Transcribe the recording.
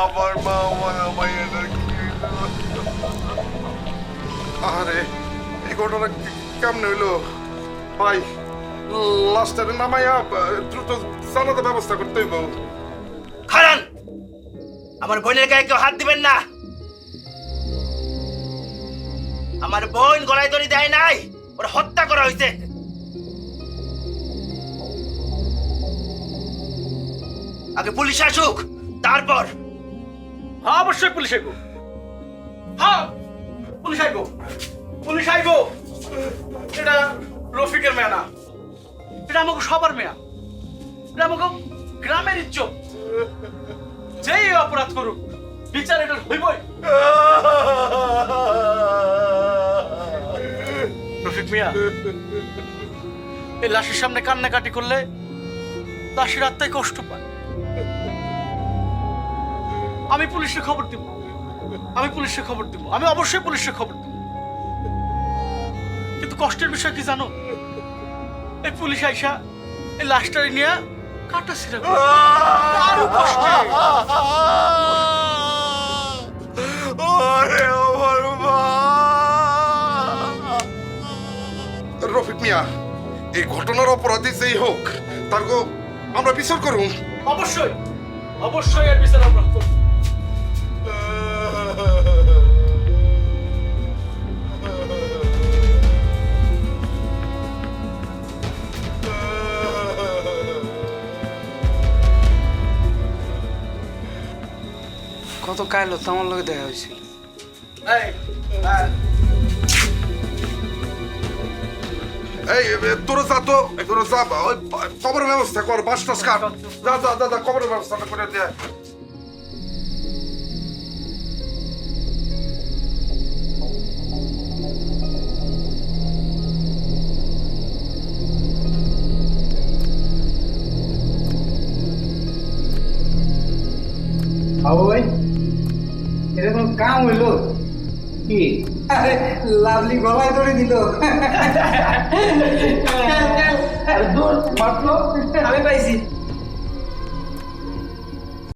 আমার মা আমার মায়ের আরে এই ঘটনা কেমনে হইলো ভাই? লাস্টারে নামাইয়া দ্রুত জানাতে ব্যবস্থা করতে হইব। খারান, আমার বোনের গায়ে কেউ হাত দিবেন না। আমার বোন গলায় দড়ি দেয় নাই, ওরা হত্যা করা হয়েছে। আগে পুলিশ আসুক, তারপর। হ্যাঁ, অবশ্যই পুলিশ আইব। হ্যাঁ, পুলিশ আইব, পুলিশ আইব। এটা রফিকের মেয়া না, এটা আমাকে সবার মেয়া, এটা আমাকে গ্রামের ইজ্জত। যেই অপরাধ করুক বিচার এটা হইবই। রফিক মিয়া, এই লাশের সামনে কান্নাকাটি করলে লাশের আত্মায় কষ্ট পায়। আমি পুলিশে খবর দিব, আমি পুলিশে খবর দিব, আমি অবশ্যই পুলিশে খবর দিব। কিন্তু কষ্টের বিষয় কি জানো? এই পুলিশ আইসা এই লাশটারে নিয়ে কাটা ছিঁড়া আরো কষ্টে। রফিক মিয়া, এই ঘটনার অপরাধী যেই হোক তার আমরা বিচার করুন। অবশ্যই অবশ্যই এর বিচার আমরা করব। কত কাইলো তো আমার লগে দেখা হয়েছিল। এই তোরা যা তো, তোরা যা ওই কবরের ব্যবস্থা কর, বাস টাস কাট, যা যা যা যা কবরের ব্যবস্থাটা করে দেয়। বাবু ভাই, এটা কোনো কাম হইলো কি? আরে লাভলি গলায় ধরে দিল। আমি পাইছি।